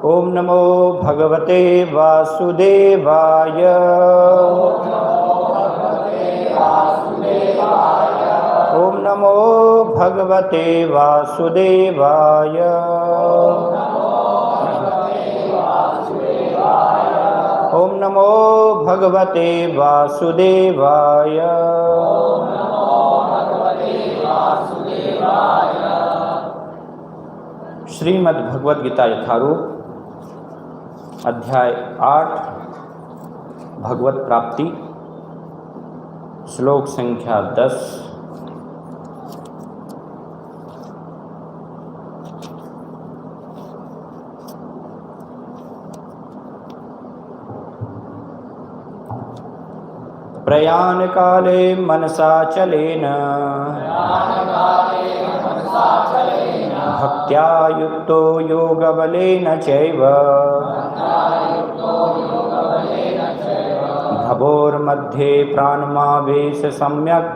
ओम नमो भगवते वासुदेवाय। ओम नमो भगवते वासुदेवाय। ओम नमो भगवते वासुदेवाय। श्रीमद् भगवद गीता यथारूप अध्याय 8 भगवत प्राप्ति श्लोक संख्या 10। प्रयाण काले मनसा चलेन भक्त्या युक्तो योगबलेन चैव भवोर्मध्ये प्राणमावेश सम्यक्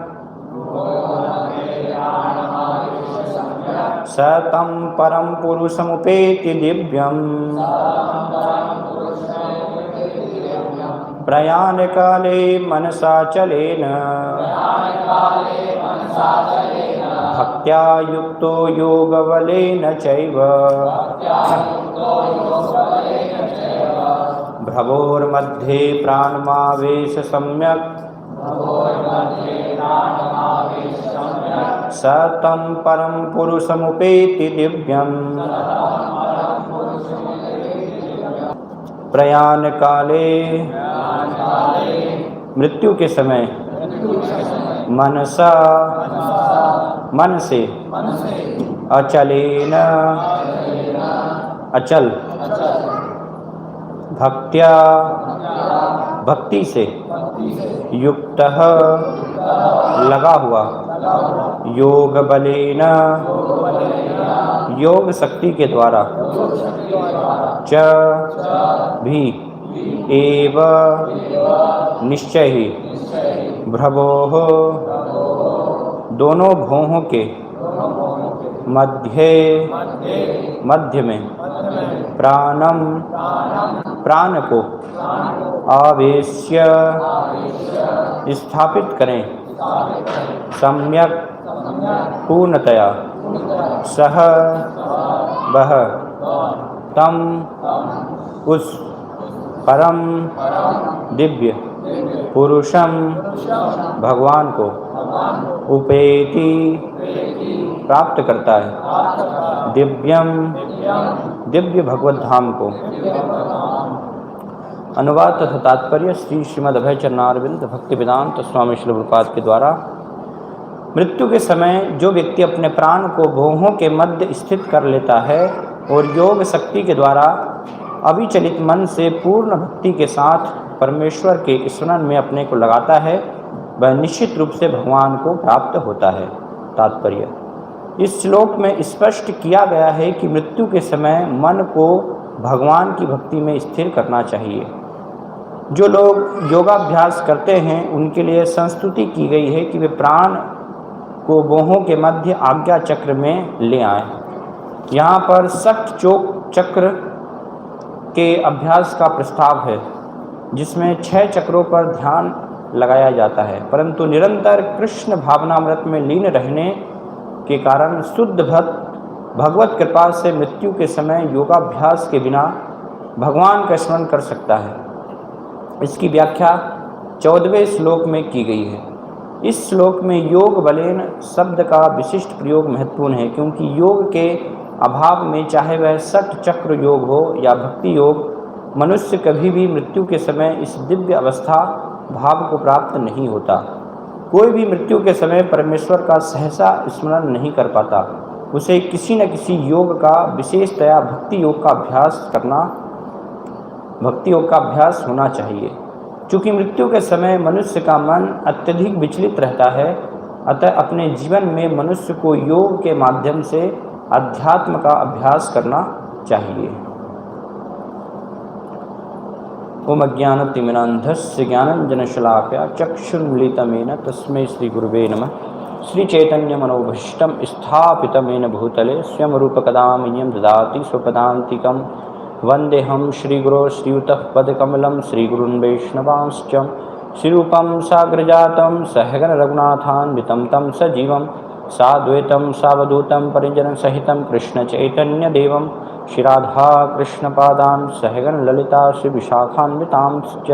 स तं परं पुरुषमुपेति दिव्यम्। प्रयाण काले मनसा चलेन भक्त्या युक्तो योगबलेन चैव भ्रवोर्मध्ये प्राणमावेश सम्यक् स तं परं पुरुषमुपेति दिव्यम्। प्रयाण काले मृत्यु के समय मनसा मन से अचलेन अचल भक्त्या भक्ति से युक्तः लगा हुआ योग बलेन योग शक्ति के द्वारा च भी एव निश्चय ही भ्रवोः दोनों भौहों के मध्य में प्राणम प्राण को आवेश्य स्थापित करें सम्यक पूर्णतया सह वह तम उस परम दिव्य पुरुषम भगवान को उपेति प्राप्त करता है दिव्यम दिव्य भगवत धाम को। अनुवाद तथा तात्पर्य श्री श्रीमद् अभय चरणारविंद भक्ति वेदांत स्वामी श्रील प्रभुपाद के द्वारा। मृत्यु के समय जो व्यक्ति अपने प्राण को भौहों के मध्य स्थित कर लेता है और योग शक्ति के द्वारा अविचलित मन से पूर्ण भक्ति के साथ परमेश्वर के स्मरण में अपने को लगाता है, वह निश्चित रूप से भगवान को प्राप्त होता है। तात्पर्य इस श्लोक में स्पष्ट किया गया है कि मृत्यु के समय मन को भगवान की भक्ति में स्थिर करना चाहिए। जो लोग योगाभ्यास करते हैं उनके लिए संस्तुति की गई है कि वे प्राण को भौहों के मध्य आज्ञा चक्र में ले आएं। यहाँ पर सठ चोक चक्र के अभ्यास का प्रस्ताव है जिसमें 6 चक्रों पर ध्यान लगाया जाता है, परंतु निरंतर कृष्ण भावनामृत में लीन रहने के कारण शुद्ध भक्त भगवत कृपा से मृत्यु के समय योगाभ्यास के बिना भगवान का स्मरण कर सकता है। इसकी व्याख्या 14वें श्लोक में की गई है। इस श्लोक में योग बलेन शब्द का विशिष्ट प्रयोग महत्वपूर्ण है, क्योंकि योग के अभाव में चाहे वह सठ चक्र योग हो या भक्ति योग, मनुष्य कभी भी मृत्यु के समय इस दिव्य अवस्था भाव को प्राप्त नहीं होता। कोई भी मृत्यु के समय परमेश्वर का सहसा स्मरण नहीं कर पाता। उसे किसी न किसी योग का, विशेषतया भक्ति योग का अभ्यास होना चाहिए। चूँकि मृत्यु के समय मनुष्य का मन अत्यधिक विचलित रहता है, अतः अपने जीवन में मनुष्य को योग के माध्यम से अध्यात्म का अभ्यास करना चाहिए। ओम अज्ञानतिमिरान्धस्य ज्ञानञ्जनशलाकया चक्षुर्मिलितमेन तस्मै श्रीगुरुवे नमः। श्रीचैतन्यमनोभीष्टं स्थापितमेन भूतले स्वयं रूपकदा मह्यं ददाति स्वपदान्तिकं वन्देऽहं श्रीगुरो श्रीयुतपदकमलं श्रीगुरुन् वैष्णवांश्च श्रीरूपं साग्रजातं सहगण रघुनाथान्वितं तं सजीवं साद्वैतं सावधूतं परिजनसहितं कृष्णचैतन्यदेवं श्रीराधा कृष्णपादान् सहगण ललिता श्रीविशाखान्वितांश्च।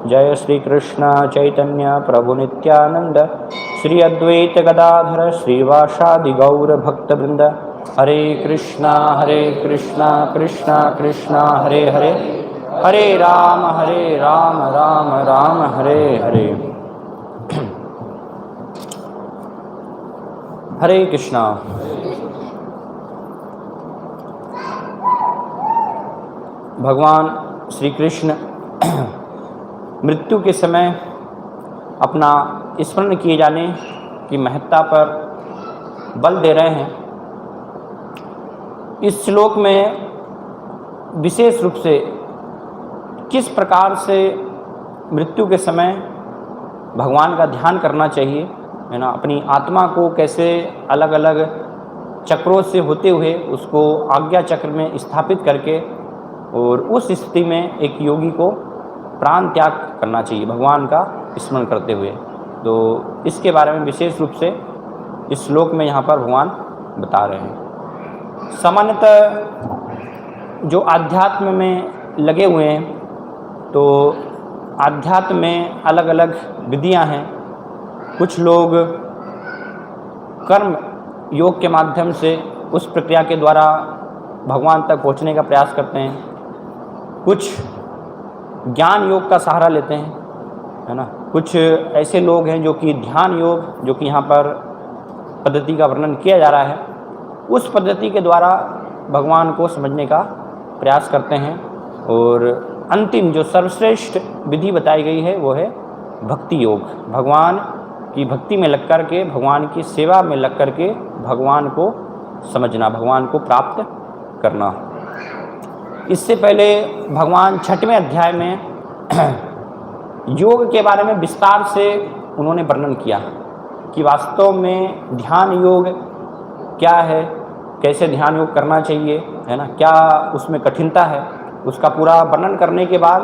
जय श्री कृष्ण चैतन्य प्रभु नित्यानंद श्री अद्वैत गदाधर श्रीवासादि गौर भक्तवृंद। हरे कृष्णा कृष्णा कृष्णा हरे हरे, हरे राम राम राम हरे हरे। हरे कृष्णा। भगवान श्री कृष्ण मृत्यु के समय अपना स्मरण किए जाने की महत्ता पर बल दे रहे हैं। इस श्लोक में विशेष रूप से किस प्रकार से मृत्यु के समय भगवान का ध्यान करना चाहिए, है ना, अपनी आत्मा को कैसे अलग अलग चक्रों से होते हुए उसको आज्ञा चक्र में स्थापित करके और उस स्थिति में एक योगी को प्राण त्याग करना चाहिए भगवान का स्मरण करते हुए। तो इसके बारे में विशेष रूप से इस श्लोक में यहाँ पर भगवान बता रहे हैं। सामान्यतः जो आध्यात्म में लगे हुए हैं तो आध्यात्म में अलग अलग विधियाँ हैं। कुछ लोग कर्म योग के माध्यम से उस प्रक्रिया के द्वारा भगवान तक पहुँचने का प्रयास करते हैं। कुछ ज्ञान योग का सहारा लेते हैं, है ना। कुछ ऐसे लोग हैं जो कि ध्यान योग, जो कि यहाँ पर पद्धति का वर्णन किया जा रहा है, उस पद्धति के द्वारा भगवान को समझने का प्रयास करते हैं। और अंतिम जो सर्वश्रेष्ठ विधि बताई गई है वो है भक्ति योग। भगवान की भक्ति में लग कर के, भगवान की सेवा में लग कर के भगवान को समझना, भगवान को प्राप्त करना। इससे पहले भगवान 6वें अध्याय में योग के बारे में विस्तार से उन्होंने वर्णन किया कि वास्तव में ध्यान योग क्या है, कैसे ध्यान योग करना चाहिए, है ना, क्या उसमें कठिनता है। उसका पूरा वर्णन करने के बाद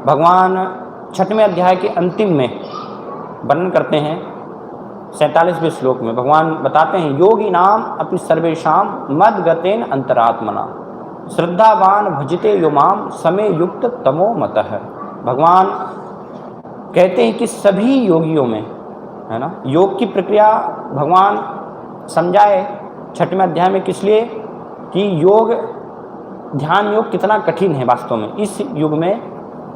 भगवान 6वें अध्याय के अंतिम में वर्णन करते हैं। 47वें श्लोक में भगवान बताते हैं, योगी नाम अपि सर्वेषाम मद्गतेन अंतरात्मना श्रद्धावान भजते यो माम समय युक्त तमो मतः। भगवान कहते हैं कि सभी योगियों में, है ना, योग की प्रक्रिया भगवान समझाए 6वें अध्याय में, किस लिए कि योग, ध्यान योग कितना कठिन है वास्तव में इस युग में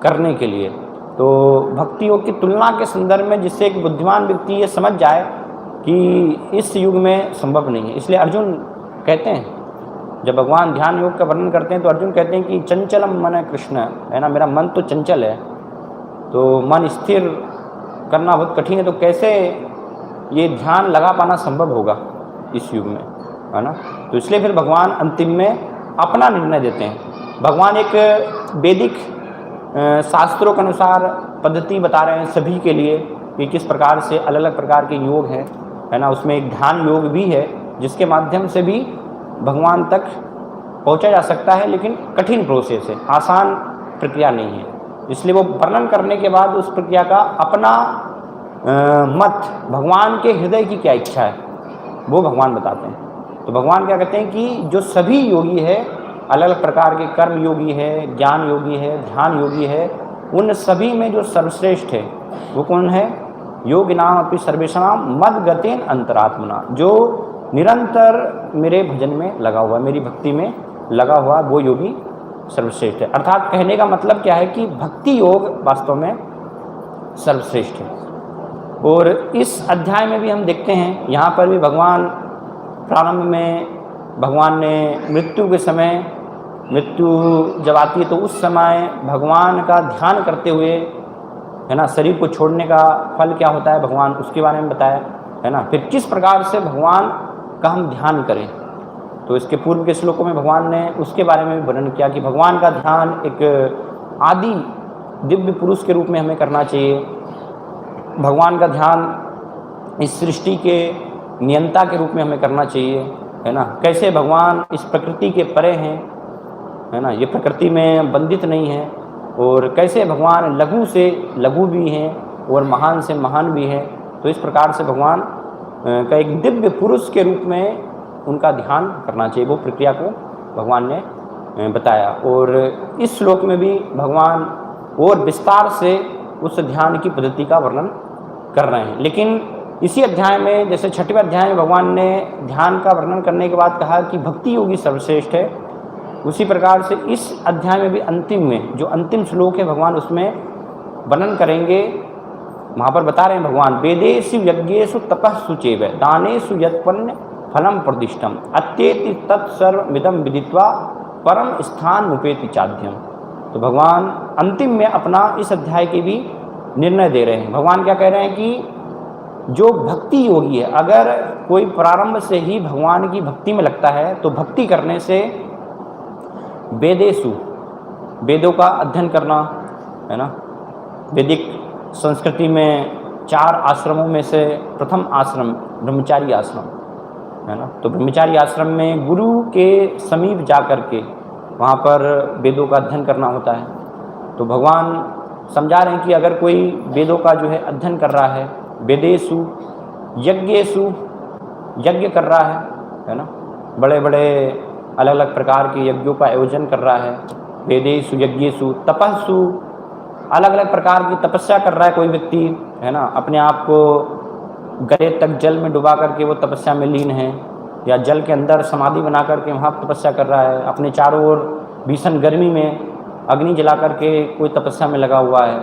करने के लिए। तो भक्ति योग की तुलना के संदर्भ में जिससे एक बुद्धिमान व्यक्ति ये समझ जाए कि इस युग में संभव नहीं है। इसलिए अर्जुन कहते हैं, जब भगवान ध्यान योग का वर्णन करते हैं तो अर्जुन कहते हैं कि चंचलम मन कृष्ण, है ना, मेरा मन तो चंचल है, तो मन स्थिर करना बहुत कठिन है, तो कैसे ये ध्यान लगा पाना संभव होगा इस युग में, है ना। तो इसलिए फिर भगवान अंतिम में अपना निर्णय देते हैं। भगवान एक वैदिक शास्त्रों के अनुसार पद्धति बता रहे हैं सभी के लिए कि किस प्रकार से अलग अलग प्रकार के योग हैं, है ना। उसमें एक ध्यान योग भी है जिसके माध्यम से भी भगवान तक पहुंचा जा सकता है, लेकिन कठिन प्रोसेस है, आसान प्रक्रिया नहीं है। इसलिए वो वर्णन करने के बाद उस प्रक्रिया का अपना मत, भगवान के हृदय की क्या इच्छा है वो भगवान बताते हैं। तो भगवान क्या कहते हैं कि जो सभी योगी है, अलग अलग प्रकार के कर्म योगी है, ज्ञान योगी है, ध्यान योगी है, उन सभी में जो सर्वश्रेष्ठ है वो कौन है? योगी नाम अपनी सर्वेषाम मद्गतेन अंतरात्मना, जो निरंतर मेरे भजन में लगा हुआ, मेरी भक्ति में लगा हुआ, वो योगी सर्वश्रेष्ठ है। अर्थात कहने का मतलब क्या है कि भक्ति योग वास्तव में सर्वश्रेष्ठ है। और इस अध्याय में भी हम देखते हैं, यहाँ पर भी भगवान प्रारंभ में भगवान ने मृत्यु के समय, मृत्यु जब आती है तो उस समय भगवान का ध्यान करते हुए, है ना, शरीर को छोड़ने का फल क्या होता है भगवान उसके बारे में बताया, है ना। फिर किस प्रकार से भगवान का हम ध्यान करें, तो इसके पूर्व के श्लोकों में भगवान ने उसके बारे में भी वर्णन किया कि भगवान का ध्यान एक आदि दिव्य पुरुष के रूप में हमें करना चाहिए। भगवान का ध्यान इस सृष्टि के नियंता के रूप में हमें करना चाहिए, है ना। कैसे भगवान इस प्रकृति के परे हैं, है ना, ये प्रकृति में बंधित नहीं है। और कैसे भगवान लघु से लघु भी हैं और महान से महान भी हैं। तो इस प्रकार से भगवान का एक दिव्य पुरुष के रूप में उनका ध्यान करना चाहिए, वो प्रक्रिया को भगवान ने बताया। और इस श्लोक में भी भगवान और विस्तार से उस ध्यान की पद्धति का वर्णन कर रहे हैं। लेकिन इसी अध्याय में, जैसे 6वें अध्याय में भगवान ने ध्यान का वर्णन करने के बाद कहा कि भक्ति योगी सर्वश्रेष्ठ है, उसी प्रकार से इस अध्याय में भी अंतिम में जो अंतिम श्लोक है भगवान उसमें वर्णन करेंगे। वहाँ पर बता रहे हैं भगवान, वेदेषु यज्ञेषु तपस्सु चैव दानेषु यत्पुण्य फलम प्रदिष्टम अत्येति तत्सर्वमिदं विदित्वा परम स्थान उपेति चाध्यम। तो भगवान अंतिम में अपना इस अध्याय के भी निर्णय दे रहे हैं। भगवान क्या कह रहे हैं कि जो भक्ति योगी है, अगर कोई प्रारंभ से ही भगवान की भक्ति में लगता है तो भक्ति करने से वेदेषु, वेदों का अध्ययन करना है ना, वैदिक संस्कृति में 4 आश्रमों में से प्रथम आश्रम ब्रह्मचारी आश्रम है ना। तो ब्रह्मचारी आश्रम में गुरु के समीप जा कर के वहाँ पर वेदों का अध्ययन करना होता है। तो भगवान समझा रहे हैं कि अगर कोई वेदों का जो है अध्ययन कर रहा है, वेदेषु यज्ञेषु यज्ञ कर रहा है ना, बड़े बड़े अलग अलग प्रकार के यज्ञों का आयोजन कर रहा है, वेदेषु यज्ञेषु तपस्सु अलग अलग प्रकार की तपस्या कर रहा है कोई व्यक्ति है ना, अपने आप को गले तक जल में डुबा करके वो तपस्या में लीन है, या जल के अंदर समाधि बना करके वहाँ तपस्या कर रहा है, अपने चारों ओर भीषण गर्मी में अग्नि जला करके कोई तपस्या में लगा हुआ है,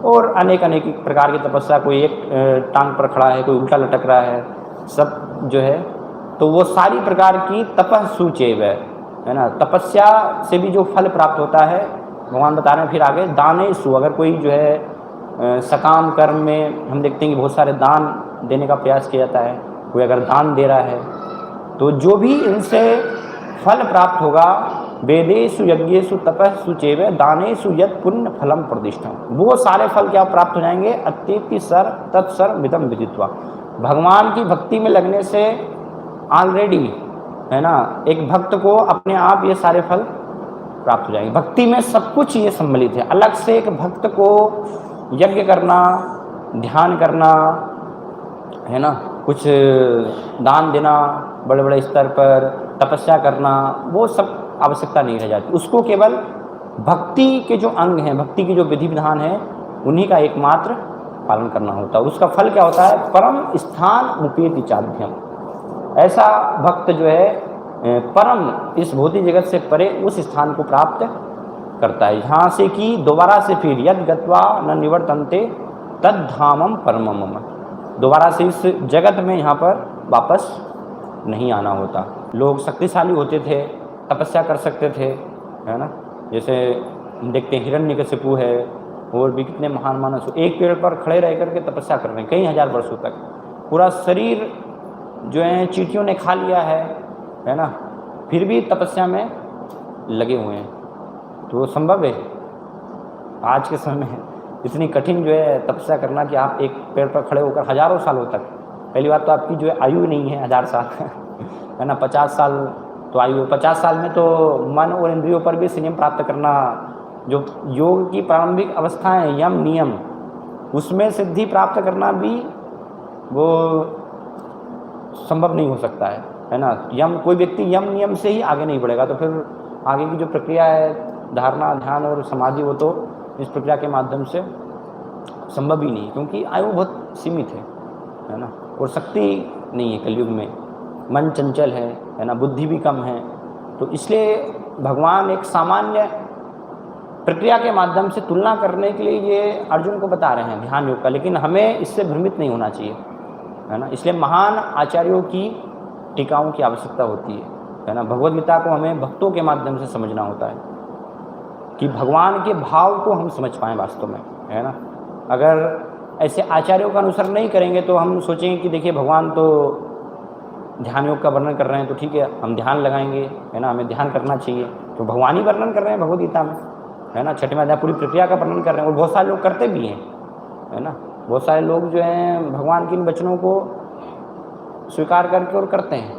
और अनेक अनेक प्रकार की तपस्या, कोई एक टांग पर खड़ा है, कोई उल्टा लटक रहा है, सब जो है। तो वो सारी प्रकार की तपस्सु चैव है ना, तपस्या से भी जो फल प्राप्त होता है भगवान बता रहे हैं। फिर आगे दानेषु, अगर कोई जो है सकाम कर्म में हम देखते हैं कि बहुत सारे दान देने का प्रयास किया जाता है, कोई अगर दान दे रहा है तो जो भी इनसे फल प्राप्त होगा, वेदेषु यज्ञेषु तपस्सु चैव दानेषु यत् पुण्य फलम प्रदिष्टम, वो सारे फल क्या प्राप्त हो जाएंगे, अत्येति सर तत्सर्वमिदं विदित्वा। भगवान की भक्ति में लगने से ऑलरेडी है ना एक भक्त को अपने आप ये सारे फल प्राप्त हो जाएंगे। भक्ति में सब कुछ ये सम्मिलित है। अलग से एक भक्त को यज्ञ करना, ध्यान करना है ना, कुछ दान देना, बड़े बड़े स्तर पर तपस्या करना, वो सब आवश्यकता नहीं रह जाती। उसको केवल भक्ति के जो अंग हैं, भक्ति की जो विधि विधान है, उन्हीं का एकमात्र पालन करना होता है। उसका फल क्या होता है, परम स्थान उपेति चाध्यम। ऐसा भक्त जो है परम, इस भौतिक जगत से परे उस स्थान को प्राप्त करता है, यहाँ से कि दोबारा से फिर यद गत्वा न निवर्तन्ते तद धामम परमम मम, दोबारा से इस जगत में यहाँ पर वापस नहीं आना होता। लोग शक्तिशाली होते थे, तपस्या कर सकते थे है ना, जैसे हम देखते हैं हिरण्यकशिपु है, और भी कितने महान मानस एक पेड़ पर खड़े रह करके तपस्या कर रहे हैं कई हजार वर्षों तक, पूरा शरीर जो है चींटियों ने खा लिया है ना, फिर भी तपस्या में लगे हुए हैं। तो वो संभव है आज के समय में इतनी कठिन जो है तपस्या करना कि आप एक पेड़ पर खड़े होकर हजारों सालों तक, पहली बात तो आपकी जो है आयु नहीं है 1000 साल है ना, 50 साल तो आयु, 50 साल में तो मन और इंद्रियों पर भी संयम प्राप्त करना, जो योग की प्रारंभिक अवस्थाएं यम नियम, उसमें सिद्धि प्राप्त करना भी वो संभव नहीं हो सकता है ना। यम, कोई व्यक्ति यम नियम से ही आगे नहीं बढ़ेगा, तो फिर आगे की जो प्रक्रिया है धारणा, ध्यान और समाधि, वो तो इस प्रक्रिया के माध्यम से संभव ही नहीं, क्योंकि आयु बहुत सीमित है ना, और शक्ति नहीं है कलयुग में, मन चंचल है ना, बुद्धि भी कम है। तो इसलिए भगवान एक सामान्य प्रक्रिया के माध्यम से तुलना करने के लिए ये अर्जुन को बता रहे हैं ध्यान योग का, लेकिन हमें इससे भ्रमित नहीं होना चाहिए है ना। इसलिए महान आचार्यों की टीकाओं की आवश्यकता होती है ना। भगवद गीता को हमें भक्तों के माध्यम से समझना होता है कि भगवान के भाव को हम समझ पाएँ वास्तव में है ना। अगर ऐसे आचार्यों का अनुसरण नहीं करेंगे तो हम सोचेंगे कि देखिए भगवान तो ध्यान योग का वर्णन कर रहे हैं, तो ठीक है हम ध्यान लगाएंगे है ना, हमें ध्यान करना चाहिए, तो भगवान ही वर्णन कर रहे हैं भगवद गीता में है ना। 6वें अध्याय पूरी प्रक्रिया का वर्णन कर रहे हैं, और बहुत सारे लोग करते भी हैं है ना। बहुत सारे लोग जो हैं भगवान के इन वचनों को स्वीकार करके और करते हैं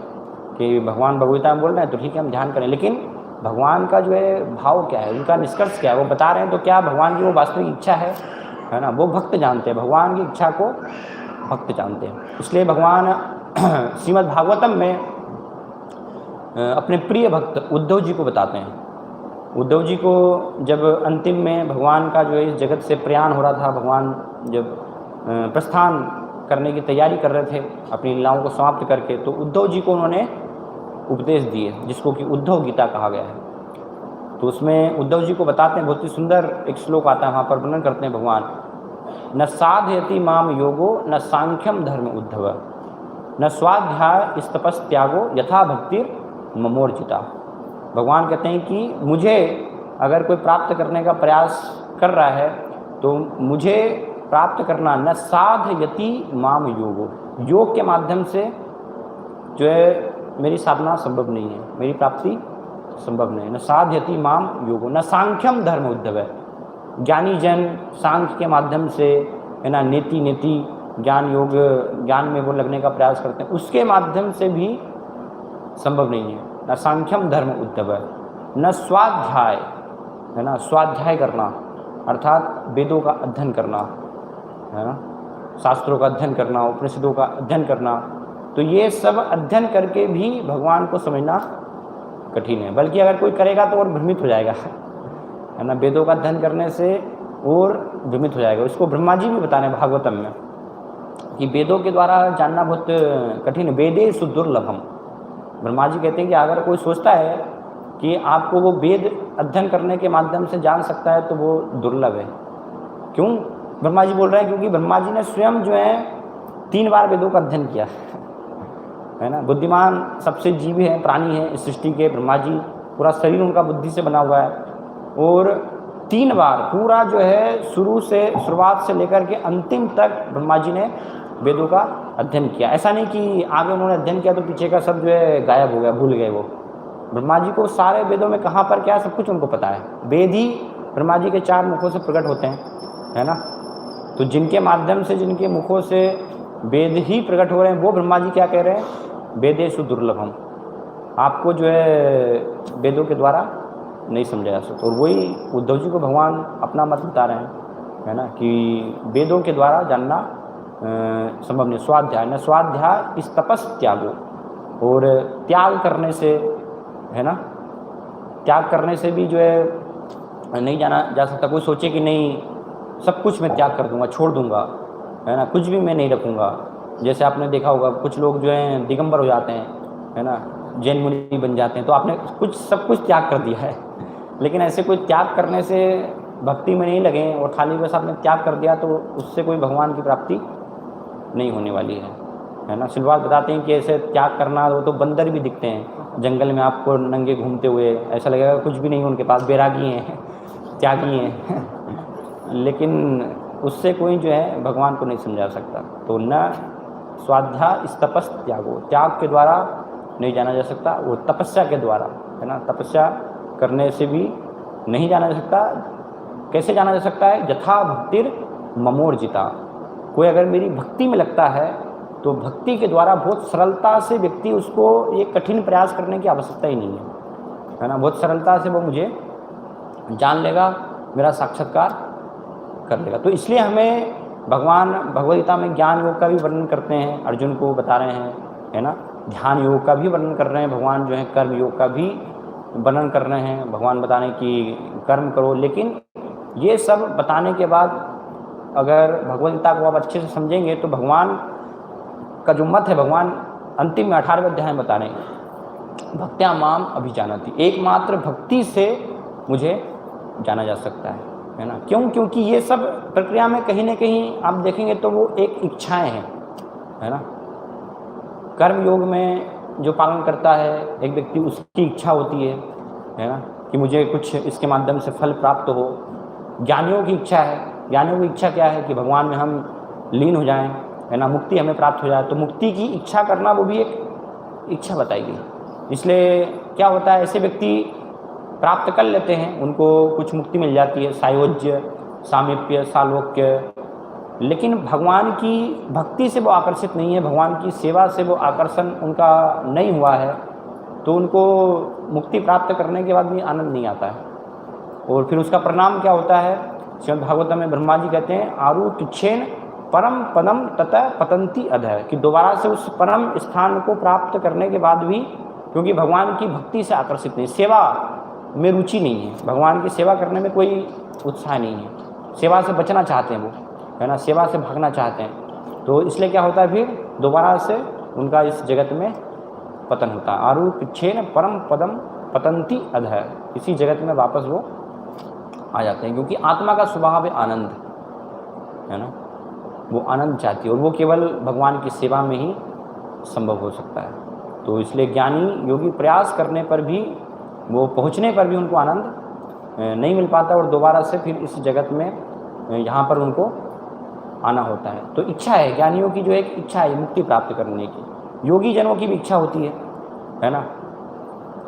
कि भगवान भगवद गीता में बोल रहे हैं तो ठीक है हम ध्यान करें, लेकिन भगवान का जो है भाव क्या है, उनका निष्कर्ष क्या है, वो बता रहे हैं, तो क्या भगवान की वो वास्तविक इच्छा है ना। वो भक्त जानते हैं, भगवान की इच्छा को भक्त जानते हैं। इसलिए भगवान श्रीमद् भागवतम में अपने प्रिय भक्त उद्धव जी को बताते हैं। उद्धव जी को जब अंतिम में भगवान का जो है इस जगत से प्रयाण हो रहा था, भगवान जब प्रस्थान करने की तैयारी कर रहे थे अपनी लीलाओं को समाप्त करके, तो उद्धव जी को उन्होंने उपदेश दिए, जिसको कि उद्धव गीता कहा गया है। तो उसमें उद्धव जी को बताते हैं, बहुत ही सुंदर एक श्लोक आता है, वहाँ पर वर्णन करते हैं भगवान, न साधयति माम योगो न सांख्यम धर्म उद्धव न स्वाध्याय स्तपस्त्यागो यथा भक्तिर ममोर्जिता। भगवान कहते हैं कि मुझे अगर कोई प्राप्त करने का प्रयास कर रहा है तो मुझे प्राप्त करना, न साधयति माम योगो, योग के माध्यम से जो है मेरी साधना संभव नहीं है, मेरी प्राप्ति संभव नहीं है। न साधयति माम योगो न सांख्यम धर्म उद्धव है, ज्ञानी जन सांख्य के माध्यम से है ना नेति ज्ञान योग ज्ञान में वो लगने का प्रयास करते हैं, उसके माध्यम से भी संभव नहीं है। न सांख्यम धर्म उद्धव है, न स्वाध्याय है ना, स्वाध्याय करना अर्थात वेदों का अध्ययन करना है ना, शास्त्रों का अध्ययन करना, उपनिषदों का अध्ययन करना, तो ये सब अध्ययन करके भी भगवान को समझना कठिन है। बल्कि अगर कोई करेगा तो और भ्रमित हो जाएगा है ना, वेदों का अध्ययन करने से और भ्रमित हो जाएगा। इसको ब्रह्मा जी भी बता रहे हैं भागवतम में कि वेदों के द्वारा जानना बहुत कठिन है, वेदेषु दुर्लभम। ब्रह्मा जी कहते हैं कि अगर कोई सोचता है कि आपको वो वेद अध्ययन करने के माध्यम से जान सकता है तो वो दुर्लभ है। क्यों ब्रह्मा जी बोल रहे हैं? क्योंकि ब्रह्मा जी ने स्वयं जो है 3 बार वेदों का अध्ययन किया है ना। बुद्धिमान सबसे जीव है, प्राणी है इस सृष्टि के ब्रह्मा जी, पूरा शरीर उनका बुद्धि से बना हुआ है, और 3 बार पूरा जो है शुरुआत से लेकर के अंतिम तक ब्रह्मा जी ने वेदों का अध्ययन किया। ऐसा नहीं कि आगे उन्होंने अध्ययन किया तो पीछे का सब जो है गायब हो गया, भूल गए वो। ब्रह्मा जी को सारे वेदों में कहाँ पर क्या है सब कुछ उनको पता है। वेद ही ब्रह्मा जी के 4 मुखों से प्रकट होते हैं है ना, तो जिनके माध्यम से, जिनके मुखों से वेद ही प्रकट हो रहे हैं, वो ब्रह्मा जी क्या कह रहे हैं, वेदेषु दुर्लभम, आपको जो है वेदों के द्वारा नहीं समझा जा सकता। और वही उद्धव जी को भगवान अपना मत बता रहे हैं है ना, कि वेदों के द्वारा जानना संभव नहीं। स्वाध्याय न स्वाध्याय इस तपस त्यागो, और त्याग करने से है ना, त्याग करने से भी जो है नहीं जाना जा सकता। कोई सोचे कि नहीं सब कुछ मैं त्याग कर दूंगा, छोड़ दूंगा है ना, कुछ भी मैं नहीं रखूंगा। जैसे आपने देखा होगा कुछ लोग जो हैं दिगंबर हो जाते हैं है ना, जैन मुनि बन जाते हैं, तो आपने सब कुछ त्याग कर दिया है। लेकिन ऐसे कोई त्याग करने से भक्ति में नहीं लगे और खाली बस आपने त्याग कर दिया तो उससे कोई भगवान की प्राप्ति नहीं होने वाली है ना। शिलवास बताते हैं कि ऐसे त्याग करना, वो तो बंदर भी दिखते हैं जंगल में आपको नंगे घूमते हुए, ऐसा लगेगा कुछ भी नहीं उनके पास, बैरागी हैं, त्यागी हैं लेकिन उससे कोई जो है भगवान को नहीं समझा सकता। तो न स्वाध्याय इस तपस त्यागो, त्याग के द्वारा नहीं जाना जा सकता, वो तपस्या के द्वारा है ना, तपस्या करने से भी नहीं जाना जा सकता। कैसे जाना जा सकता है? यथा भक्तिर ममोर्जिता, कोई अगर मेरी भक्ति में लगता है तो भक्ति के द्वारा बहुत सरलता से व्यक्ति, उसको एक कठिन प्रयास करने की आवश्यकता ही नहीं है ना, बहुत सरलता से वो मुझे जान लेगा, मेरा साक्षात्कार कर लेगा। तो इसलिए हमें भगवान भगवद गीता में ज्ञान योग का भी वर्णन करते हैं, अर्जुन को बता रहे हैं है ना, ध्यान योग का भी वर्णन कर रहे हैं भगवान, जो है कर्म योग का भी वर्णन कर रहे हैं भगवान, बता रहे हैं कि कर्म करो। लेकिन ये सब बताने के बाद अगर भगवद गीता को आप अच्छे से समझेंगे तो भगवान का जो मत है, भगवान अंतिम में 18वें अध्याय में बता रहे हैं, भक्त्या माम अभिजानति, एकमात्र भक्ति से मुझे जाना जा सकता है ना। क्यों? क्योंकि ये सब प्रक्रिया में कहीं ना कहीं आप देखेंगे तो वो एक इच्छाएं हैं है ना। कर्म योग में जो पालन करता है एक व्यक्ति, उसकी इच्छा होती है ना, कि मुझे कुछ इसके माध्यम से फल प्राप्त हो। ज्ञानियों की इच्छा है, ज्ञानियों की इच्छा क्या है कि भगवान में हम लीन हो जाएं है ना, मुक्ति हमें प्राप्त हो जाए। तो मुक्ति की इच्छा करना वो भी एक इच्छा बताई गई। इसलिए क्या होता है, ऐसे व्यक्ति प्राप्त कर लेते हैं, उनको कुछ मुक्ति मिल जाती है, सायोज्य, सामीप्य, सालोक्य, लेकिन भगवान की भक्ति से वो आकर्षित नहीं है, भगवान की सेवा से वो आकर्षण उनका नहीं हुआ है, तो उनको मुक्ति प्राप्त करने के बाद भी आनंद नहीं आता है। और फिर उसका परिणाम क्या होता है? श्रीमद् भागवतम में ब्रह्मा जी कहते हैं आरुतुच्छेन परम पदम ततः पतंती अधः, कि दोबारा से उस परम स्थान को प्राप्त करने के बाद भी, क्योंकि भगवान की भक्ति से आकर्षित नहीं, सेवा में रुचि नहीं है, भगवान की सेवा करने में कोई उत्साह नहीं है, सेवा से बचना चाहते हैं वो, है ना, सेवा से भागना चाहते हैं। तो इसलिए क्या होता है, फिर दोबारा से उनका इस जगत में पतन होता है। आरुपिच्छेन परम पदम पतंती अधः, इसी जगत में वापस वो आ जाते हैं, क्योंकि आत्मा का स्वभाव है आनंद, है ना, वो आनंद चाहती है और वो केवल भगवान की सेवा में ही संभव हो सकता है। तो इसलिए ज्ञानी योगी प्रयास करने पर भी, वो पहुँचने पर भी उनको आनंद नहीं मिल पाता और दोबारा से फिर इस जगत में यहाँ पर उनको आना होता है। तो इच्छा है ज्ञानियों की, जो एक इच्छा है मुक्ति प्राप्त करने की, योगी जनों की भी इच्छा होती है ना,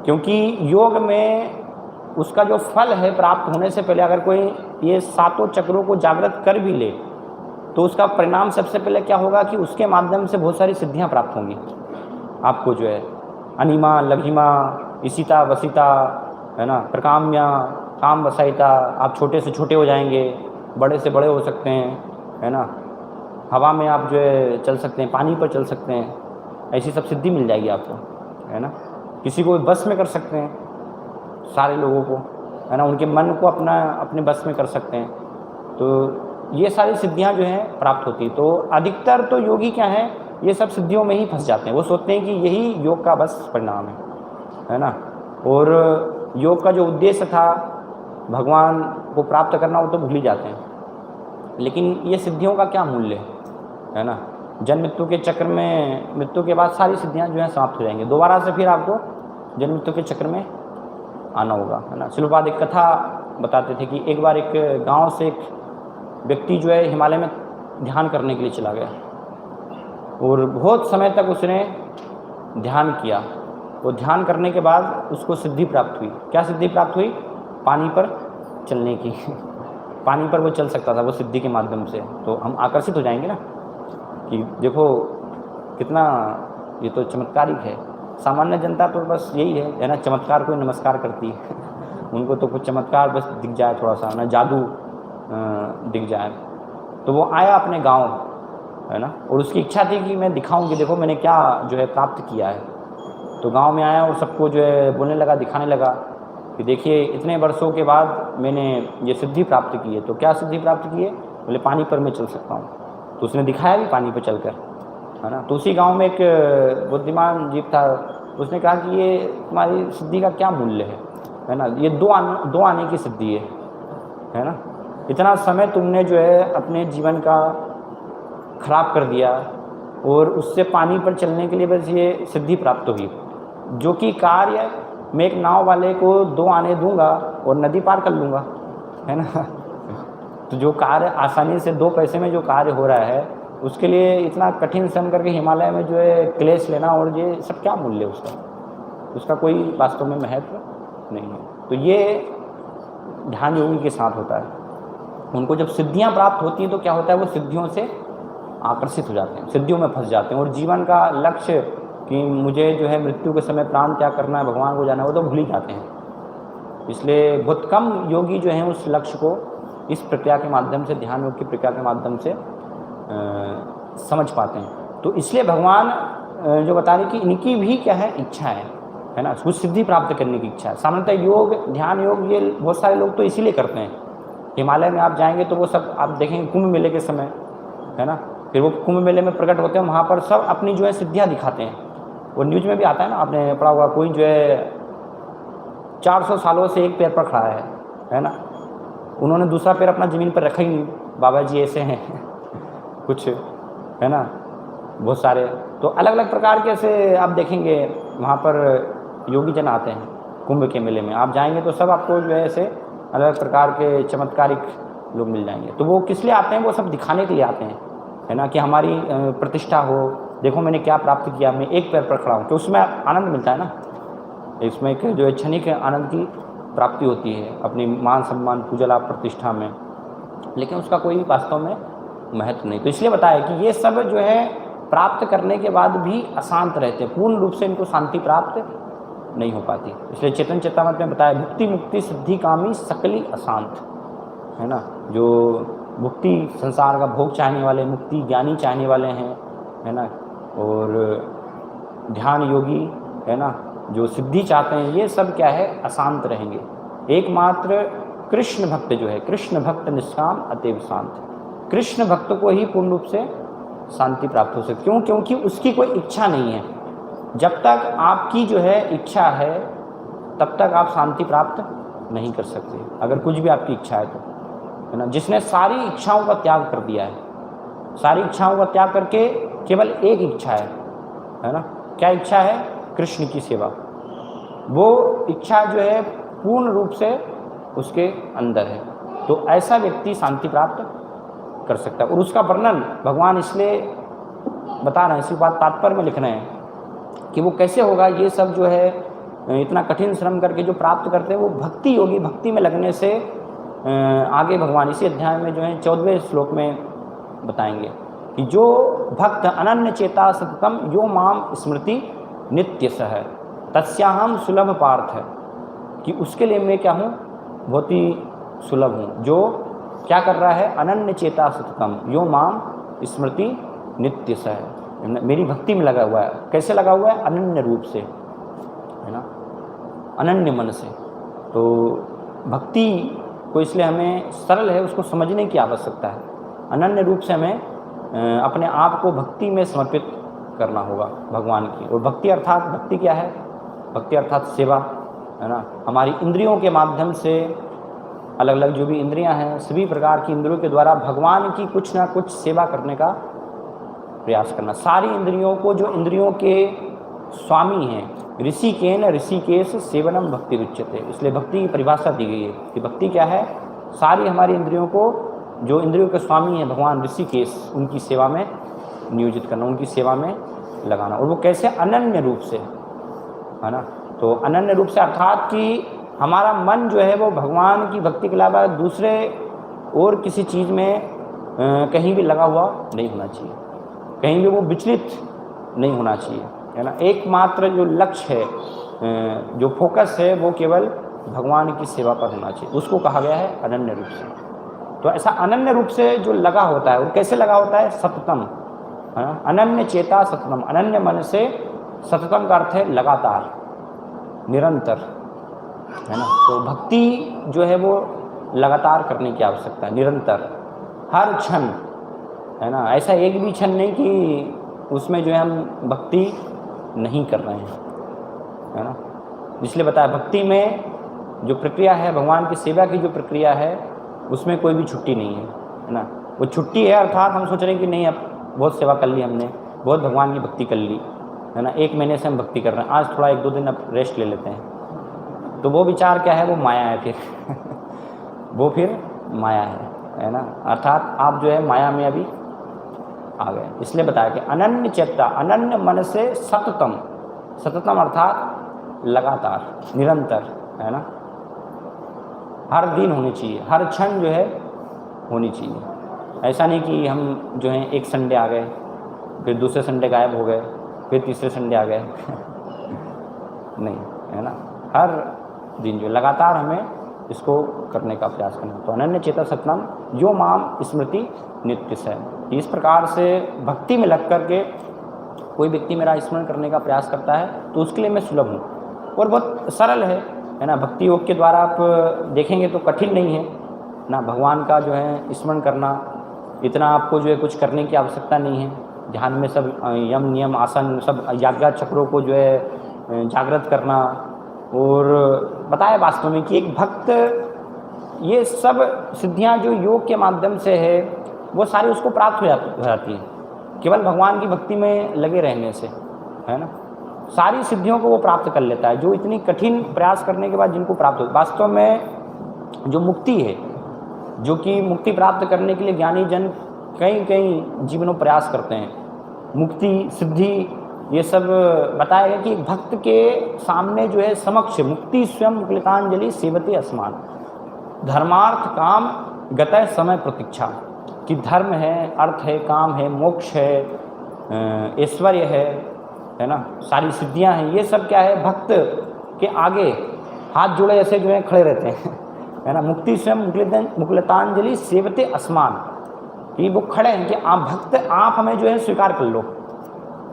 क्योंकि योग में उसका जो फल है प्राप्त होने से पहले, अगर कोई ये सातों चक्रों को जागृत कर भी ले तो उसका परिणाम सबसे पहले क्या होगा कि उसके माध्यम से बहुत सारी सिद्धियां प्राप्त होंगी आपको, जो है अनिमा लघिमा इसिता वसिता, है ना, प्रकाम्या काम वसाइता, आप छोटे से छोटे हो जाएंगे, बड़े से बड़े हो सकते हैं, है ना, हवा में आप जो है चल सकते हैं, पानी पर चल सकते हैं, ऐसी सब सिद्धि मिल जाएगी आपको, है ना। किसी को बस में कर सकते हैं, सारे लोगों को, है ना, उनके मन को अपने बस में कर सकते हैं। तो ये सारी सिद्धियां जो हैं प्राप्त होती है। तो अधिकतर तो योगी क्या है, ये सब सिद्धियों में ही फंस जाते हैं। वो सोचते हैं कि यही योग का बस परिणाम है ना। और योग का जो उद्देश्य था भगवान को प्राप्त करना, वो तो भूल ही जाते हैं। लेकिन ये सिद्धियों का क्या मूल्य है ना, जन्म मृत्यु के चक्र में, मृत्यु के बाद सारी सिद्धियां जो हैं समाप्त हो जाएंगी, दोबारा से फिर आपको जन्म मृत्यु के चक्र में आना होगा, है ना। शिलुपाद एक कथा बताते थे कि एक बार एक गांव से एक व्यक्ति जो है हिमालय में ध्यान करने के लिए चला गया और बहुत समय तक उसने ध्यान किया। वो ध्यान करने के बाद उसको सिद्धि प्राप्त हुई। क्या सिद्धि प्राप्त हुई? पानी पर चलने की पानी पर वो चल सकता था वो सिद्धि के माध्यम से। तो हम आकर्षित हो जाएंगे ना कि देखो कितना ये तो चमत्कारिक है। सामान्य जनता तो बस यही है ना, चमत्कार को नमस्कार करती है उनको तो कुछ चमत्कार बस दिख जाए, थोड़ा सा ना जादू दिख जाए। तो वो आया अपने गांव, है ना, और उसकी इच्छा थी कि मैं दिखाऊं कि देखो मैंने क्या जो है प्राप्त किया है। तो गांव में आया और सबको जो है बोलने लगा, दिखाने लगा कि देखिए इतने वर्षों के बाद मैंने ये सिद्धि प्राप्त की है। तो क्या सिद्धि प्राप्त की है? बोले पानी पर मैं चल सकता हूँ। तो उसने दिखाया भी पानी पर चलकर, है ना। तो उसी गांव में एक बुद्धिमान जीव था, उसने कहा कि ये तुम्हारी सिद्धि का क्या मूल्य है ना, ये दो आने की सिद्धि है ना। इतना समय तुमने जो है अपने जीवन का खराब कर दिया और उससे पानी पर चलने के लिए बस ये सिद्धि प्राप्त हुई, जो कि कार्य मैं एक नाव वाले को 2 आने दूंगा और नदी पार कर लूँगा, है ना। तो जो कार्य आसानी से 2 पैसे में जो कार्य हो रहा है, उसके लिए इतना कठिन श्रम करके हिमालय में जो है क्लेश लेना, और ये सब क्या मूल्य उसका कोई वास्तव में महत्व नहीं है। तो ये ध्यान योगी के साथ होता है। उनको जब सिद्धियां प्राप्त होती हैं तो क्या होता है, वो सिद्धियों से आकर्षित हो जाते हैं, सिद्धियों में फंस जाते हैं और जीवन का लक्ष्य कि मुझे जो है मृत्यु के समय प्राण त्याग करना है, भगवान को जाना है, वो तो भूल ही जाते हैं। इसलिए बहुत कम योगी जो हैं उस लक्ष्य को इस प्रक्रिया के माध्यम से, ध्यान योग की प्रक्रिया के माध्यम से समझ पाते हैं। तो इसलिए भगवान जो बता रहे कि इनकी भी क्या है, इच्छा है ना, कुछ सिद्धि प्राप्त करने की इच्छा है। सामान्यतः योग, ध्यान योग, ये बहुत सारे लोग तो इसीलिए करते हैं। हिमालय में आप जाएंगे तो वो सब आप देखेंगे कुंभ मेले के समय, है ना, फिर वो कुंभ मेले में प्रकट होते हैं, वहाँ पर सब अपनी जो है सिद्धियाँ दिखाते हैं। वो न्यूज में भी आता है ना, आपने पढ़ा होगा, कोई जो है 400 सालों से एक पैर पर खड़ा है ना, उन्होंने दूसरा पैर अपना ज़मीन पर रखा ही नहीं। बाबा जी ऐसे हैं कुछ, है ना, बहुत सारे। तो अलग अलग प्रकार के ऐसे आप देखेंगे वहाँ पर योगी जन आते हैं कुंभ के मेले में। आप जाएंगे तो सब आपको जो है ऐसे अलग प्रकार के चमत्कारिक लोग मिल जाएंगे। तो वो किस लिए आते हैं? वो सब दिखाने के लिए आते हैं, है ना, कि हमारी प्रतिष्ठा हो, देखो मैंने क्या प्राप्त किया, मैं एक पैर पर खड़ा हूँ। तो उसमें आनंद मिलता है ना, इसमें एक जो है क्षणिक आनंद की प्राप्ति होती है अपनी मान सम्मान पूजा लाभ प्रतिष्ठा में, लेकिन उसका कोई वास्तव में महत्व नहीं। तो इसलिए बताया कि ये सब जो है प्राप्त करने के बाद भी अशांत रहते हैं, पूर्ण रूप से इनको शांति प्राप्त नहीं हो पाती। इसलिए चेतन चेतामृत में बताया भुक्ति मुक्ति सिद्धि कामी सकली अशांत, है ना। जो मुक्ति संसार का भोग चाहने वाले, मुक्ति ज्ञानी चाहने वाले हैं, है ना, और ध्यान योगी, है ना, जो सिद्धि चाहते हैं, ये सब क्या है, अशांत रहेंगे। एकमात्र कृष्ण भक्त जो है, कृष्ण भक्त निष्काम अतएव शांत, कृष्ण भक्त को ही पूर्ण रूप से शांति प्राप्त हो सकती। क्यों? क्योंकि उसकी कोई इच्छा नहीं है। जब तक आपकी जो है इच्छा है तब तक आप शांति प्राप्त नहीं कर सकते, अगर कुछ भी आपकी इच्छा है तो, है ना। जिसने सारी इच्छाओं का त्याग कर दिया है, सारी इच्छाओं का त्याग करके केवल एक इच्छा है ना, क्या इच्छा है? कृष्ण की सेवा। वो इच्छा जो है पूर्ण रूप से उसके अंदर है, तो ऐसा व्यक्ति शांति प्राप्त कर सकता है। और उसका वर्णन भगवान इसलिए बता रहे हैं, इसी बात तात्पर्य में लिख रहे हैं कि वो कैसे होगा। ये सब जो है इतना कठिन श्रम करके जो प्राप्त करते हैं वो भक्ति योगी, भक्ति में लगने से आगे भगवान इसी अध्याय में जो है 14वें श्लोक में बताएंगे कि जो भक्त अनन्य चेता सततम यो माम स्मृति नित्य सह तस्याहम सुलभ पार्थ है, कि उसके लिए मैं क्या हूँ, बहुत ही सुलभ हूँ। जो क्या कर रहा है? अनन्य चेता सततम यो माम स्मृति नित्य सह, मेरी भक्ति में लगा हुआ है। कैसे लगा हुआ है? अनन्य रूप से, है ना, अनन्य मन से। तो भक्ति को इसलिए हमें सरल है, उसको समझने की आवश्यकता है। अनन्य रूप से हमें अपने आप को भक्ति में समर्पित करना होगा भगवान की। और भक्ति अर्थात, भक्ति क्या है? भक्ति अर्थात सेवा, है ना। हमारी इंद्रियों के माध्यम से, अलग अलग जो भी इंद्रियां हैं, सभी प्रकार की इंद्रियों के द्वारा भगवान की कुछ ना कुछ सेवा करने का प्रयास करना। सारी इंद्रियों को, जो इंद्रियों के स्वामी हैं, ऋषिकेन ऋषिकेश सेवनम भक्ति उच्यते, इसलिए भक्ति की परिभाषा दी गई है कि भक्ति क्या है? सारी हमारी इंद्रियों को, जो इंद्रियों के स्वामी हैं भगवान ऋषिकेश, उनकी सेवा में नियोजित करना, उनकी सेवा में लगाना। और वो कैसे? अनन्य रूप से, है ना। तो अनन्य रूप से अर्थात कि हमारा मन जो है वो भगवान की भक्ति के अलावा दूसरे और किसी चीज़ में कहीं भी लगा हुआ नहीं होना चाहिए, कहीं भी वो विचलित नहीं होना चाहिए, है ना। एकमात्र जो लक्ष्य है, जो फोकस है, वो केवल भगवान की सेवा पर होना चाहिए। उसको कहा गया है अनन्य रूप से। तो ऐसा अनन्य रूप से जो लगा होता है, वो कैसे लगा होता है? सततम, है ना। अनन्य चेता सततम, अनन्य मन से। सततम का अर्थ है लगातार, निरंतर, है ना। तो भक्ति जो है वो लगातार करने की आवश्यकता है, निरंतर, हर क्षण, है ना। ऐसा एक भी क्षण नहीं कि उसमें जो है हम भक्ति नहीं कर रहे हैं, है ना। इसलिए बताया भक्ति में जो प्रक्रिया है, भगवान की सेवा की जो प्रक्रिया है, उसमें कोई भी छुट्टी नहीं है ना। वो छुट्टी है अर्थात हम सोच रहे हैं कि नहीं, अब बहुत सेवा कर ली हमने, बहुत भगवान की भक्ति कर ली, है ना, 1 महीने से हम भक्ति कर रहे हैं, आज थोड़ा 1-2 दिन अब रेस्ट ले लेते हैं। तो वो विचार क्या है? वो माया है फिर वो फिर माया है ना। अर्थात आप जो है माया में अभी आ गए। इसलिए बताया कि अनन्य चेता, अनन्य मन से सततम, सततम अर्थात लगातार, निरंतर, है ना। हर दिन होनी चाहिए, हर क्षण जो है होनी चाहिए। ऐसा नहीं कि हम जो है एक संडे आ गए, फिर दूसरे संडे गायब हो गए, फिर तीसरे संडे आ गए नहीं, है ना। हर दिन जो लगातार हमें इसको करने का प्रयास करना। तो अनन्य चेता सततम जो माम स्मृति नित्य से, इस प्रकार से भक्ति में लग करके कोई व्यक्ति मेरा स्मरण करने का प्रयास करता है तो उसके लिए मैं सुलभ हूँ। और बहुत सरल है ना। भक्ति योग के द्वारा आप देखेंगे तो कठिन नहीं है ना। भगवान का जो है स्मरण करना, इतना आपको जो है कुछ करने की आवश्यकता नहीं है। ध्यान में सब यम नियम आसन, सब याज्ञा चक्रों को जो है जागृत करना। और बताया वास्तव में कि एक भक्त, ये सब सिद्धियां जो योग के माध्यम से है वो सारी उसको प्राप्त हो जाती है केवल भगवान की भक्ति में लगे रहने से, है ना। सारी सिद्धियों को वो प्राप्त कर लेता है, जो इतनी कठिन प्रयास करने के बाद जिनको प्राप्त हो। वास्तव में जो मुक्ति है, जो कि मुक्ति प्राप्त करने के लिए ज्ञानी जन कई कई जीवनों प्रयास करते हैं, मुक्ति सिद्धि ये सब बताया गया कि भक्त के सामने जो है समक्ष मुक्ति स्वयं मुक्लिकांजलि सेवते अस्मान, धर्मार्थ काम गतः समय प्रतीक्षा, कि धर्म है, अर्थ है, काम है, मोक्ष है, ऐश्वर्य है ना, सारी सिद्धियां हैं, ये सब क्या है? भक्त के आगे हाथ जोड़े ऐसे जो है खड़े रहते हैं, है ना। मुक्ति स्वयं मुकुलतांजलि सेवते अस्मान, कि वो खड़े हैं कि आप भक्त, आप हमें जो है स्वीकार कर लो,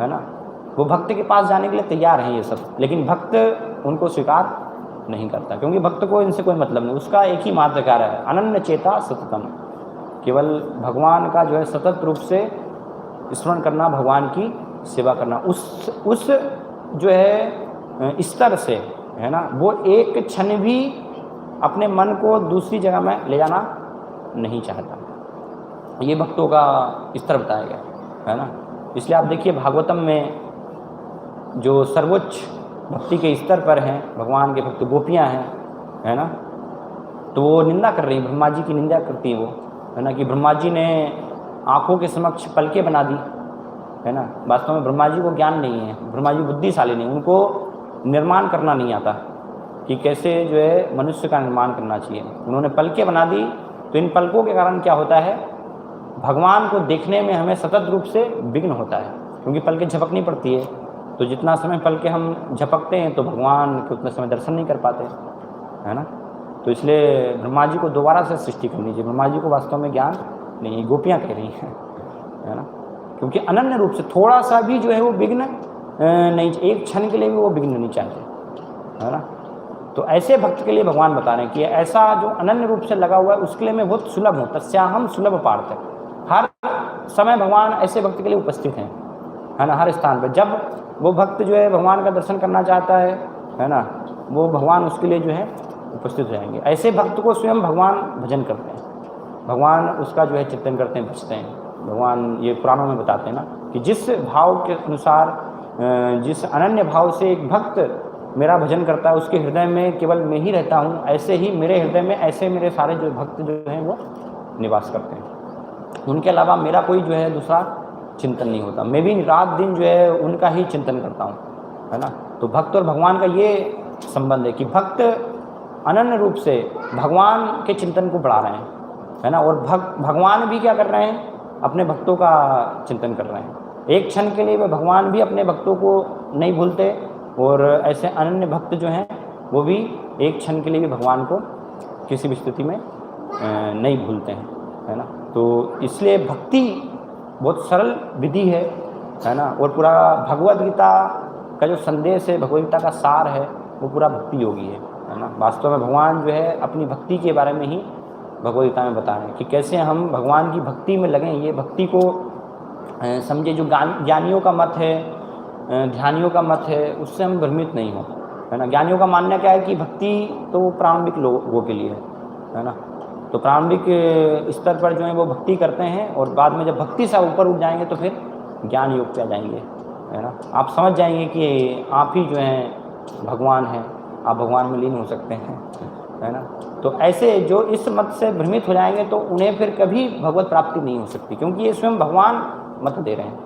है ना। वो भक्त के पास जाने के लिए तैयार हैं ये सब, लेकिन भक्त उनको स्वीकार नहीं करता, क्योंकि भक्त को इनसे कोई मतलब नहीं। उसका एक ही मात्र कार्य है, अनन्य चेता सततम, केवल भगवान का जो है सतत रूप से स्मरण करना, भगवान की सेवा करना। उस जो है स्तर से, है ना, वो एक क्षण भी अपने मन को दूसरी जगह में ले जाना नहीं चाहता। ये भक्तों का स्तर बताया गया, है ना। इसलिए आप देखिए भागवतम में जो सर्वोच्च भक्ति के स्तर पर हैं भगवान के भक्त गोपियाँ हैं, है ना, तो वो निंदा कर रही, ब्रह्मा जी की निंदा करती है वो, है ना, कि ब्रह्मा जी ने आँखों के समक्ष पलकें बना दी, है ना। वास्तव में ब्रह्मा जी को ज्ञान नहीं है, ब्रह्मा जी बुद्धिशाली नहीं, उनको निर्माण करना नहीं आता कि कैसे जो है मनुष्य का निर्माण करना चाहिए। उन्होंने पलकें बना दी, तो इन पलकों के कारण क्या होता है, भगवान को देखने में हमें सतत रूप से विघ्न होता है, क्योंकि पलकें झपकनी पड़ती है। तो जितना समय पलकें हम झपकते हैं तो भगवान के उतने समय दर्शन नहीं कर पाते, है ना। तो इसलिए ब्रह्मा जी को दोबारा से सृष्टि करनी चाहिए। ब्रह्मा जी को वास्तव में ज्ञान नहीं, गोपियाँ कह रही हैं, है ना, क्योंकि अनन्य रूप से थोड़ा सा भी जो है वो विघ्न नहीं, एक क्षण के लिए भी वो विघ्न नहीं चाहते, है ना। तो ऐसे भक्त के लिए भगवान बता रहे हैं कि ऐसा जो अनन्य रूप से लगा हुआ है उसके लिए मैं बहुत सुलभ हूँ, तस्याहम सुलभ पार्थ। हर समय भगवान ऐसे भक्त के लिए उपस्थित हैं, है ना, हर स्थान पर। जब वो भक्त जो है भगवान का दर्शन करना चाहता है ना, वो भगवान उसके लिए जो है उपस्थित रहेंगे। ऐसे भक्त को स्वयं भगवान भजन करते हैं, भगवान उसका जो है चिंतन करते हैं, भजते हैं। भगवान ये पुराणों में बताते हैं ना कि जिस भाव के अनुसार, जिस अनन्य भाव से एक भक्त मेरा भजन करता है उसके हृदय में केवल मैं ही रहता हूँ, ऐसे ही मेरे हृदय में ऐसे मेरे सारे जो भक्त जो हैं वो निवास करते हैं। उनके अलावा मेरा कोई जो है दूसरा चिंतन नहीं होता, मैं भी रात दिन जो है उनका ही चिंतन करता हूँ, है ना। तो भक्त और भगवान का ये संबंध है कि भक्त अनन्य रूप से भगवान के चिंतन को बढ़ा रहे हैं, है ना, और भगवान भी क्या कर रहे हैं, अपने भक्तों का चिंतन कर रहे हैं। एक क्षण के लिए वे भगवान भी अपने भक्तों को नहीं भूलते, और ऐसे अनन्य भक्त जो हैं वो भी एक क्षण के लिए भी भगवान को किसी भी स्थिति में नहीं भूलते हैं, है ना। तो इसलिए भक्ति बहुत सरल विधि है ना, और पूरा भगवद गीता का जो संदेश है, भगवद गीता का सार है, वो पूरा भक्ति योगी है ना। वास्तव में भगवान जो है अपनी भक्ति के बारे में ही भगवद गीता में बता रहे हैं कि कैसे हम भगवान की भक्ति में लगें। ये भक्ति को समझे, जो ज्ञानियों का मत है, ध्यानियों का मत है, उससे हम भ्रमित नहीं हो, है ना। ज्ञानियों का मानना क्या है कि भक्ति तो प्रारंभिक लोगों के लिए है ना। तो प्रारंभिक स्तर पर जो है वो भक्ति करते हैं, और बाद में जब भक्ति से ऊपर उठ जाएंगे तो फिर ज्ञान योग पे आ जाएंगे, है ना। आप समझ जाएंगे कि आप ही जो हैं भगवान हैं, आप भगवान में लीन हो सकते हैं, है ना। तो ऐसे जो इस मत से भ्रमित हो जाएंगे तो उन्हें फिर कभी भगवत प्राप्ति नहीं हो सकती, क्योंकि ये स्वयं भगवान मत दे रहे हैं,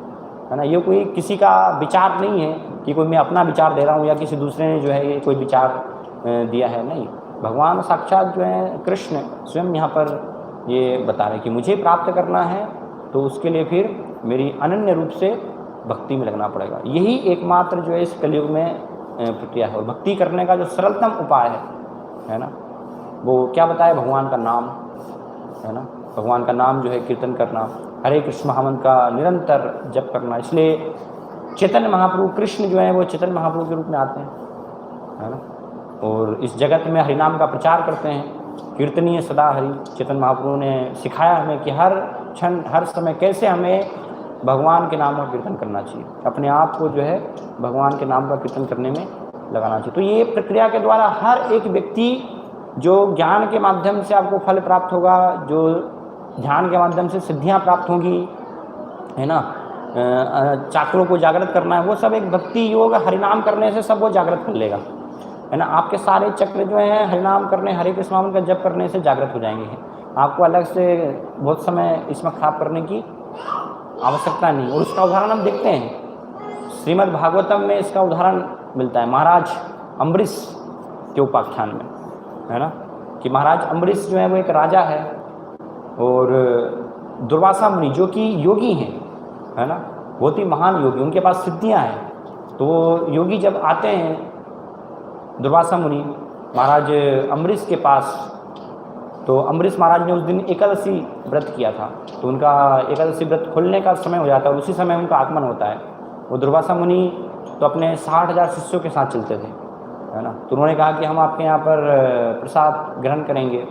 है ना। ये कोई किसी का विचार नहीं है कि कोई मैं अपना विचार दे रहा हूँ या किसी दूसरे ने जो है ये कोई विचार दिया है, नहीं। भगवान साक्षात जो है कृष्ण स्वयं यहाँ पर ये बता रहे हैं कि मुझे प्राप्त करना है तो उसके लिए फिर मेरी अनन्य रूप से भक्ति में लगना पड़ेगा। यही एकमात्र जो है इस कलयुग में प्रक्रिया है। और भक्ति करने का जो सरलतम उपाय है ना, वो क्या बताया, भगवान का नाम, है ना। भगवान का नाम जो है कीर्तन करना, हरे कृष्ण महामंत्र का निरंतर जप करना। इसलिए चैतन्य महाप्रभु कृष्ण जो है वो चैतन्य महाप्रभु के रूप में आते हैं, है ना, और इस जगत में हरिनाम का प्रचार करते हैं। कीर्तनीय सदा हरि, चैतन्य महाप्रभु ने सिखाया हमें कि हर क्षण हर समय कैसे हमें भगवान के नाम का कीर्तन करना चाहिए, अपने आप को जो है भगवान के नाम का कीर्तन करने में लगाना चाहिए। तो ये प्रक्रिया के द्वारा हर एक व्यक्ति जो ज्ञान के माध्यम से आपको फल प्राप्त होगा, जो ध्यान के माध्यम से सिद्धियां प्राप्त होंगी, है ना, चक्रों को जागृत करना है, वो सब एक भक्ति योग हरिनाम करने से सब वो जागृत कर लेगा, है ना। आपके सारे चक्र जो हैं हरिनाम करने, हरे कृष्ण महामंत्र का जप करने से जागृत हो जाएंगे। आपको अलग से बहुत समय इसमें खराब करने की आवश्यकता नहीं। और उसका उदाहरण हम देखते हैं श्रीमद् भागवतम में, इसका उदाहरण मिलता है महाराज अम्बरीश के उपाख्यान में, है ना, कि महाराज अम्बरीश जो है वो एक राजा है, और दुर्वासा मुनि जो कि योगी हैं, है ना, बहुत ही महान योगी, उनके पास सिद्धियां हैं। तो वो योगी जब आते हैं दुर्वासा मुनि महाराज अम्बरीश के पास, तो अम्बरीश महाराज ने उस दिन एकादशी व्रत किया था, तो उनका एकादशी व्रत खोलने का समय हो जाता है और उसी समय उनका आगमन होता है। वो दुर्वासा मुनि तो अपने 60,000 शिष्यों के साथ चलते थे, है ना। तो उन्होंने कहा कि हम आपके यहाँ पर प्रसाद ग्रहण करेंगे।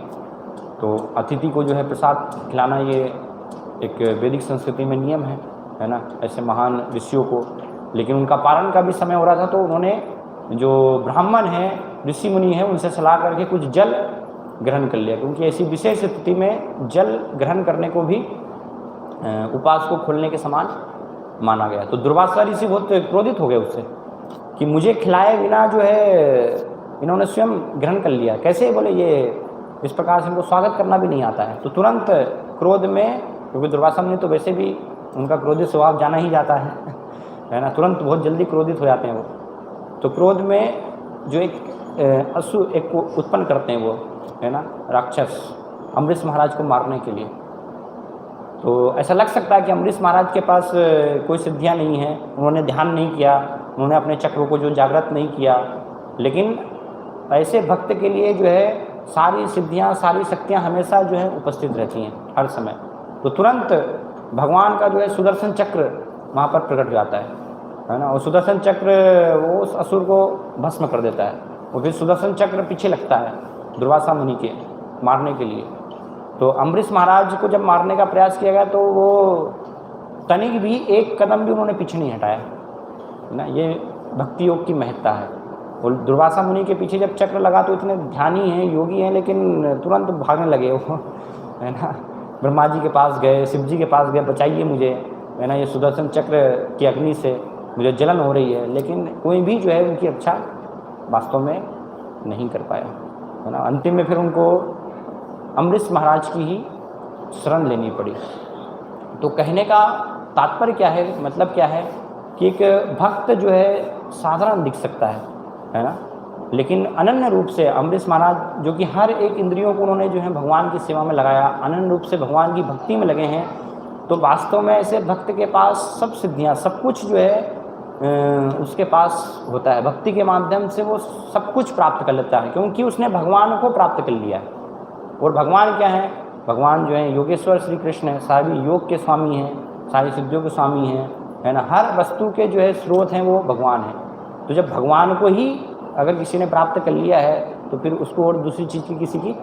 तो अतिथि को जो है प्रसाद खिलाना ये एक वैदिक संस्कृति में नियम है ना, ऐसे महान ऋषियों को। लेकिन उनका पारण का भी समय हो रहा था, तो उन्होंने जो ब्राह्मण हैं, ऋषि मुनि हैं, उनसे सलाह करके कुछ जल ग्रहण कर लिया, क्योंकि ऐसी विशेष स्थिति में जल ग्रहण करने को भी उपवास को खोलने के समान माना गया। तो दुर्वासा ऋषि बहुत क्रोधित हो गए उससे कि मुझे खिलाए बिना जो है इन्होंने स्वयं ग्रहण कर लिया, कैसे, बोले ये इस प्रकार से इनको स्वागत करना भी नहीं आता है। तो तुरंत क्रोध में, क्योंकि दुर्वासा मुनि तो वैसे भी उनका क्रोधित स्वभाव जाना ही जाता है ना, तुरंत बहुत जल्दी क्रोधित हो जाते हैं वो। तो क्रोध में जो एक असुर एक को उत्पन्न करते हैं वो, है ना, राक्षस, अम्बरीश महाराज को मारने के लिए। तो ऐसा लग सकता है कि अम्बरीश महाराज के पास कोई सिद्धियां नहीं है, उन्होंने ध्यान नहीं किया, उन्होंने अपने चक्रों को जो जागृत नहीं किया। लेकिन ऐसे भक्त के लिए जो है सारी सिद्धियां, सारी शक्तियां हमेशा जो है उपस्थित रहती हैं हर समय। तो तुरंत भगवान का जो है सुदर्शन चक्र वहाँ पर प्रकट हो जाता है ना, और सुदर्शन चक्र वो उस असुर को भस्म कर देता है। और फिर सुदर्शन चक्र पीछे लगता है दुर्वासा मुनि के मारने के लिए। तो अम्बरीश महाराज को जब मारने का प्रयास किया गया तो वो तनिक भी, एक कदम भी उन्होंने पीछे नहीं हटाया ना। ये भक्ति योग की महत्ता है। और दुर्वासा मुनि के पीछे जब चक्र लगा तो इतने ध्यानी हैं, योगी हैं, लेकिन तुरंत भागने लगे वो, है ना। ब्रह्मा जी के पास गए, शिव जी के पास गए, बचाइए मुझे, है ना, ये सुदर्शन चक्र की अग्नि से मुझे जलन हो रही है। लेकिन कोई भी जो है उनकी रक्षा वास्तव में नहीं कर पाया, है ना। अंतिम में फिर उनको अम्बरीश महाराज की ही शरण लेनी पड़ी। तो कहने का तात्पर्य क्या है, मतलब क्या है कि एक भक्त जो है साधारण दिख सकता है ना, लेकिन अनन्य रूप से अम्बरीश महाराज, जो कि हर एक इंद्रियों को उन्होंने जो है भगवान की सेवा में लगाया, अनन्य रूप से भगवान की भक्ति में लगे हैं, तो वास्तव में ऐसे भक्त के पास सब सिद्धियाँ, सब कुछ जो है उसके पास होता है। भक्ति के माध्यम से वो सब कुछ प्राप्त कर लेता है, क्योंकि उसने भगवान को प्राप्त कर लिया है। और भगवान क्या है, भगवान जो है योगेश्वर श्री कृष्ण है, सारी योग के स्वामी हैं, सारी सिद्धियों के स्वामी हैं, है ना। हर वस्तु के जो है स्रोत हैं वो भगवान है। तो जब भगवान को ही अगर किसी ने प्राप्त कर लिया है तो फिर उसको और दूसरी चीज़ की किसी की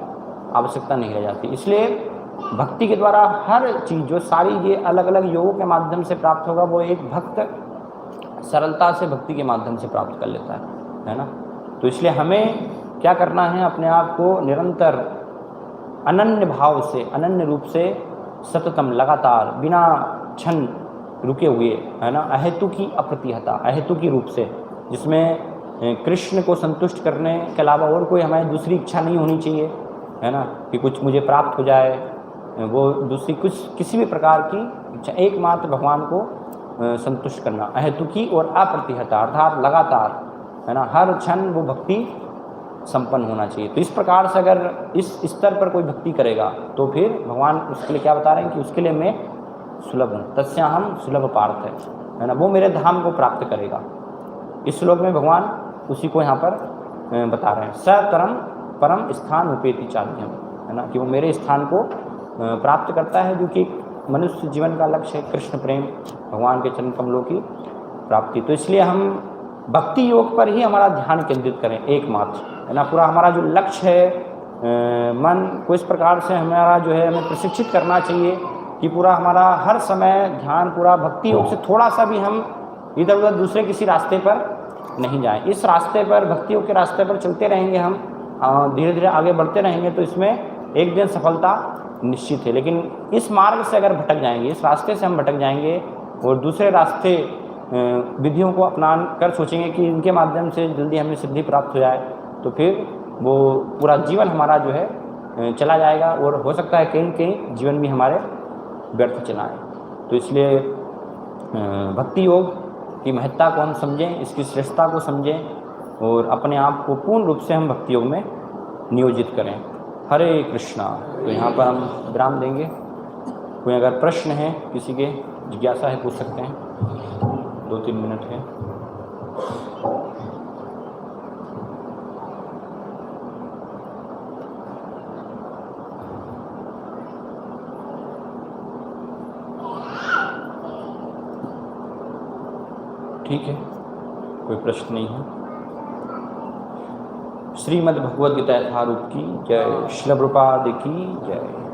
आवश्यकता नहीं रह जाती। इसलिए भक्ति के द्वारा हर चीज़ जो सारी ये अलग अलग योगों के माध्यम से प्राप्त होगा, वो एक भक्त सरलता से भक्ति के माध्यम से प्राप्त कर लेता है ना। तो इसलिए हमें क्या करना है, अपने आप को निरंतर अनन्य भाव से, अनन्य रूप से सततम, लगातार, बिना क्षण रुके हुए, है ना, अहेतु की अप्रतिहता, अहेतु की रूप से, जिसमें कृष्ण को संतुष्ट करने के अलावा और कोई हमारी दूसरी इच्छा नहीं होनी चाहिए, है ना, कि कुछ मुझे प्राप्त हो जाए, वो दूसरी कुछ किसी भी प्रकार की इच्छा, एकमात्र भगवान को संतुष्ट करना, अहेतु की और अप्रतिहता, अर्थात लगातार, है ना, हर क्षण वो भक्ति संपन्न होना चाहिए। तो इस प्रकार से अगर इस स्तर पर कोई भक्ति करेगा तो फिर भगवान उसके लिए क्या बता रहे हैं कि उसके लिए मैं सुलभ हूँ, तस्याहम सुलभ पार्थ है ना, वो मेरे धाम को प्राप्त करेगा। इस श्लोक में भगवान उसी को यहाँ पर बता रहे हैं। सतरम परम स्थान उपेति चाध्यम, है ना, कि वो मेरे स्थान को प्राप्त करता है, जो कि मनुष्य जीवन का लक्ष्य है, कृष्ण प्रेम, भगवान के चरण कमलों की प्राप्ति। तो इसलिए हम भक्ति योग पर ही हमारा ध्यान केंद्रित करें एकमात्र, है ना। पूरा हमारा जो लक्ष्य है, मन को इस प्रकार से हमारा जो है हमें प्रशिक्षित करना चाहिए कि पूरा हमारा हर समय ध्यान पूरा भक्ति योग से, थोड़ा सा भी हम इधर उधर दूसरे किसी रास्ते पर नहीं जाएं। इस रास्ते पर, भक्ति योग के रास्ते पर चलते रहेंगे हम, धीरे धीरे आगे बढ़ते रहेंगे, तो इसमें एक दिन सफलता निश्चित है। लेकिन इस मार्ग से अगर भटक जाएंगे, इस रास्ते से हम भटक जाएंगे और दूसरे रास्ते विधियों को अपना कर सोचेंगे कि इनके माध्यम से जल्दी हमें सिद्धि प्राप्त हो जाए, तो फिर वो पूरा जीवन हमारा जो है चला जाएगा, और हो सकता है कहीं कहीं जीवन भी हमारे व्यर्थ चलाएँ। तो इसलिए भक्ति योग की महत्ता को हम समझें, इसकी श्रेष्ठता को समझें, और अपने आप को पूर्ण रूप से हम भक्ति योग में नियोजित करें। हरे कृष्णा। तो यहाँ पर हम विराम देंगे। कोई अगर प्रश्न है, किसी के जिज्ञासा है, पूछ सकते हैं, 2-3 मिनट है। ठीक है, कोई प्रश्न नहीं है। श्रीमद् भगवद गीता यथारूप की जय, श्रील प्रभुपाद की जय।